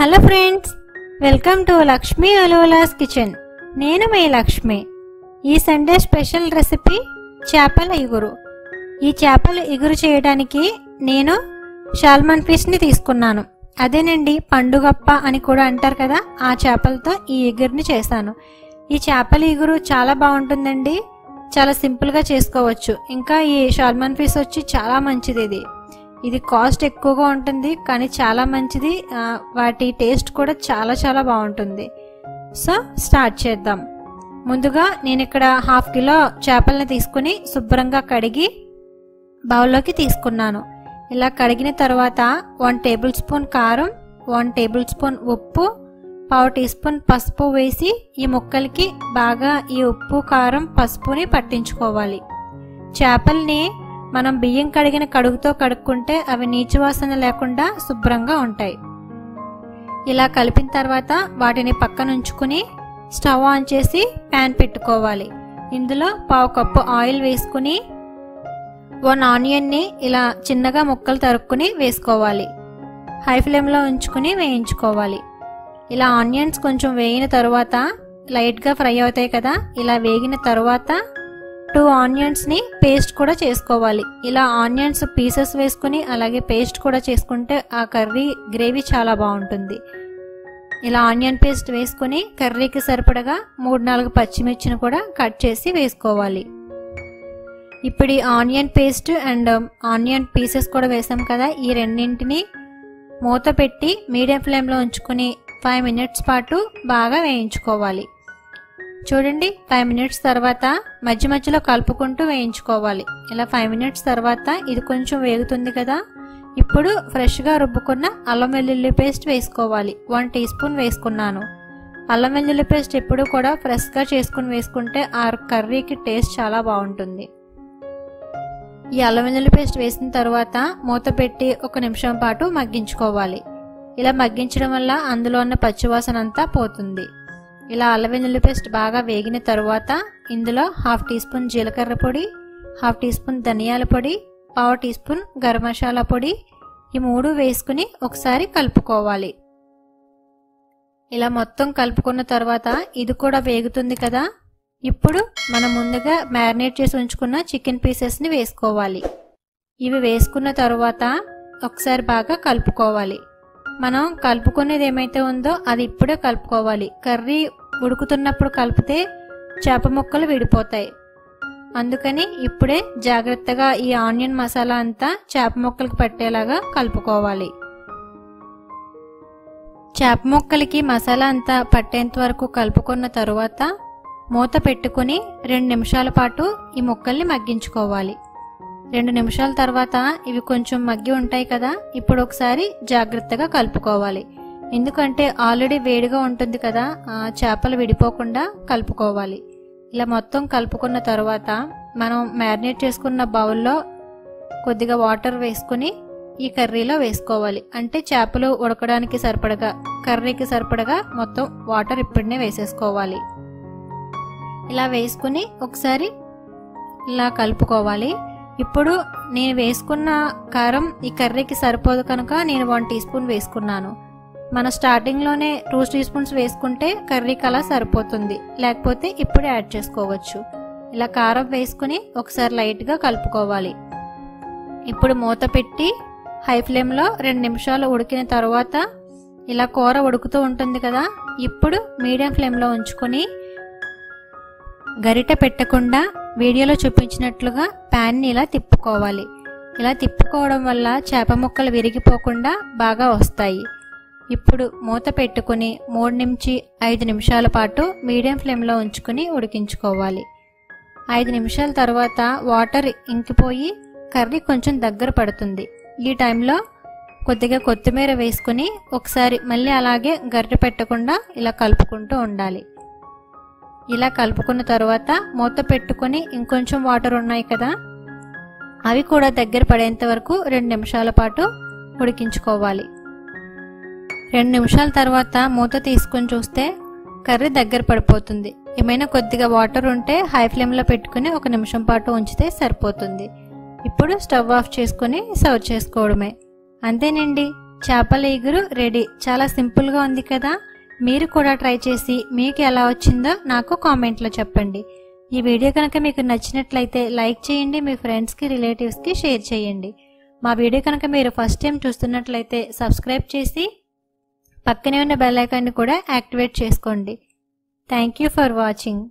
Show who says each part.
Speaker 1: Hello friends, welcome to Lakshmi ఒలువులాస్ kitchen. నేను మీ లక్ష్మి. ఈ సండే స్పెషల్ రెసిపీ చేపల ఇగురు. ఈ చేపల ఇగురు చేయడానికి నేను సాల్మన్ ఫిష్ని తీసుకున్నాను. అదేనండి, పండుగప్ప అని కూడా అంటారు కదా, ఆ చేపలతో ఈ ఇగురుని చేశాను. ఈ చేపల ఇగురు చాలా బాగుంటుందండి, చాలా సింపుల్గా చేసుకోవచ్చు. ఇంకా ఈ సాల్మన్ ఫిష్ వచ్చి చాలా మంచిది. ఇది కాస్ట్ ఎక్కువగా ఉంటుంది కానీ చాలా మంచిది. వాటి టేస్ట్ కూడా చాలా చాలా బాగుంటుంది. సో స్టార్ట్ చేద్దాం. ముందుగా నేను ఇక్కడ 1/2 కిలో చేపలను తీసుకుని శుభ్రంగా కడిగి బౌల్లోకి తీసుకున్నాను. ఇలా కడిగిన తర్వాత 1 టేబుల్ స్పూన్ కారం, 1 టేబుల్ స్పూన్ ఉప్పు, 1/2 టీ స్పూన్ పసుపు వేసి ఈ ముక్కలకి బాగా ఈ ఉప్పు, కారం, పసుపుని పట్టించుకోవాలి. చేపల్ని మనం బియ్యం కడిగిన కడుగుతో కడుక్కుంటే అవి నీచు వాసన లేకుండా శుభ్రంగా ఉంటాయి. ఇలా కలిపిన తర్వాత వాటిని పక్కన ఉంచుకుని స్టవ్ ఆన్ చేసి ప్యాన్ పెట్టుకోవాలి. ఇందులో 1/2 కప్పు ఆయిల్ వేసుకుని 1 ఆనియన్ని ఇలా చిన్నగా ముక్కలు తరుక్కుని వేసుకోవాలి. హై ఫ్లేమ్లో ఉంచుకుని వేయించుకోవాలి. ఇలా ఆనియన్స్ కొంచెం వేగిన తర్వాత లైట్గా ఫ్రై అవుతాయి కదా, ఇలా వేగిన తర్వాత 2 ఆనియన్స్ని పేస్ట్ కూడా చేసుకోవాలి. ఇలా ఆనియన్స్ పీసెస్ వేసుకుని అలాగే పేస్ట్ కూడా చేసుకుంటే ఆ కర్రీ గ్రేవీ చాలా బాగుంటుంది. ఇలా ఆనియన్ పేస్ట్ వేసుకుని కర్రీకి సరిపడగా 3-4 పచ్చిమిర్చిని కూడా కట్ చేసి వేసుకోవాలి. ఇప్పుడు ఈ onion paste and onion pieces కూడా వేసాం కదా, ఈ రెండింటిని మూత పెట్టి మీడియం ఫ్లేమ్లో ఉంచుకుని 5 మినిట్స్ పాటు బాగా వేయించుకోవాలి. చూడండి, 5 మినిట్స్ తర్వాత మధ్య మధ్యలో కలుపుకుంటూ వేయించుకోవాలి. ఇలా 5 మినిట్స్ తర్వాత ఇది కొంచెం వేగుతుంది కదా, ఇప్పుడు ఫ్రెష్గా రుబ్బుకున్న అల్లం వెల్లుల్లి పేస్ట్ వేసుకోవాలి. 1 టీ స్పూన్ వేసుకున్నాను. అల్లం వెల్లుల్లి పేస్ట్ ఎప్పుడు కూడా ఫ్రెష్గా చేసుకుని వేసుకుంటే ఆ కర్రీకి టేస్ట్ చాలా బాగుంటుంది. ఈ అల్లం వెల్లుల్లి పేస్ట్ వేసిన తర్వాత మూత పెట్టి 1 నిమిషం పాటు మగ్గించుకోవాలి. ఇలా మగ్గించడం వల్ల అందులో ఉన్న పచ్చివాసన అంతా పోతుంది. ఇలా అల్లం వెల్లుల్లి పేస్ట్ బాగా వేగిన తర్వాత ఇందులో 1/2 టీ స్పూన్ జీలకర్ర పొడి, 1/2 టీ స్పూన్ ధనియాల పొడి, 1/2 టీ స్పూన్ గరం మసాలా పొడి, ఈ 3 వేసుకుని ఒకసారి కలుపుకోవాలి. ఇలా మొత్తం కలుపుకున్న తర్వాత ఇది కూడా వేగుతుంది కదా, ఇప్పుడు మనం ముందుగా మ్యారినేట్ చేసి ఉంచుకున్న చికెన్ పీసెస్ని వేసుకోవాలి. ఇవి వేసుకున్న తర్వాత ఒకసారి బాగా కలుపుకోవాలి. మనం కలుపుకునేది ఏమైతే ఉందో అది ఇప్పుడే కలుపుకోవాలి. కర్రీ ఉడుకుతున్నప్పుడు కలిపితే చేప ముక్కలు విడిపోతాయి. అందుకని ఇప్పుడే జాగ్రత్తగా ఈ ఆనియన్ మసాలా అంతా చేప ముక్కలకి పట్టేలాగా కలుపుకోవాలి. చేప ముక్కలకి మసాలా అంతా పట్టేంత వరకు కలుపుకున్న తరువాత మూత పెట్టుకుని 2 నిమిషాల పాటు ఈ ముక్కల్ని మగ్గించుకోవాలి. 2 నిమిషాల తర్వాత ఇవి కొంచెం మగ్గి ఉంటాయి కదా, ఇప్పుడు ఒకసారి జాగ్రత్తగా కలుపుకోవాలి. ఎందుకంటే ఆల్రెడీ వేడిగా ఉంటుంది కదా, చేపలు విడిపోకుండా కలుపుకోవాలి. ఇలా మొత్తం కలుపుకున్న తర్వాత మనం మ్యారినేట్ చేసుకున్న బౌల్లో కొద్దిగా వాటర్ వేసుకుని ఈ కర్రీలో వేసుకోవాలి. అంటే చేపలు ఉడకడానికి సరిపడగా, కర్రీకి సరిపడగా మొత్తం వాటర్ ఇప్పుడనే వేసేసుకోవాలి. ఇలా వేసుకుని ఒకసారి ఇలా కలుపుకోవాలి. ఇప్పుడు నేను వేసుకున్న కారం ఈ కర్రీకి సరిపోదు కనుక నేను 1 టీ స్పూన్ వేసుకున్నాను. మనం స్టార్టింగ్లోనే 2 టీ స్పూన్స్ వేసుకుంటే కర్రీకి అలా సరిపోతుంది, లేకపోతే ఇప్పుడే యాడ్ చేసుకోవచ్చు. ఇలా కారం వేసుకుని ఒకసారి లైట్గా కలుపుకోవాలి. ఇప్పుడు మూత పెట్టి హై ఫ్లేమ్లో 2 నిమిషాలు ఉడికిన తర్వాత ఇలా కూర ఉడుకుతూ ఉంటుంది కదా, ఇప్పుడు మీడియం ఫ్లేమ్లో ఉంచుకొని గరిటె పెట్టకుండా వీడియోలో చూపించినట్లుగా ప్యాన్ని ఇలా తిప్పుకోవాలి. ఇలా తిప్పుకోవడం వల్ల చేప ముక్కలు విరిగిపోకుండా బాగా వస్తాయి. ఇప్పుడు మూత పెట్టుకుని 3-5 నిమిషాల పాటు మీడియం ఫ్లేమ్లో ఉంచుకుని ఉడికించుకోవాలి. 5 నిమిషాల తర్వాత వాటర్ ఇంకిపోయి కర్రీ కొంచెం దగ్గర పడుతుంది. ఈ టైంలో కొద్దిగా కొత్తిమీర వేసుకుని ఒకసారి మళ్ళీ అలాగే గరిటె పెట్టకుండా ఇలా కలుపుకుంటూ ఉండాలి. ఇలా కలుపుకున్న తర్వాత మూత పెట్టుకుని ఇంకొంచెం వాటర్ ఉన్నాయి కదా, అవి కూడా దగ్గర పడేంత వరకు 2 నిమిషాల పాటు ఉడికించుకోవాలి. 2 నిమిషాల తర్వాత మూత తీసుకుని చూస్తే కర్రీ దగ్గర పడిపోతుంది. ఏమైనా కొద్దిగా వాటర్ ఉంటే హై ఫ్లేమ్లో పెట్టుకుని 1 నిమిషం పాటు ఉంచితే సరిపోతుంది. ఇప్పుడు స్టవ్ ఆఫ్ చేసుకుని సర్వ్ చేసుకోవడమే. అంతేనండి, చేపల ఇగురు రెడీ. చాలా సింపుల్గా ఉంది కదా. మీరు కూడా ట్రై చేసి మీకు ఎలా వచ్చిందో నాకు కామెంట్లో చెప్పండి. ఈ వీడియో కనుక మీకు నచ్చినట్లయితే లైక్ చేయండి, మీ ఫ్రెండ్స్కి రిలేటివ్స్కి షేర్ చేయండి. మా వీడియో కనుక మీరు ఫస్ట్ టైం చూస్తున్నట్లయితే సబ్స్క్రైబ్ చేసి పక్కనే ఉన్న బెల్ ఐకాన్ని కూడా యాక్టివేట్ చేసుకోండి. Thank you for watching.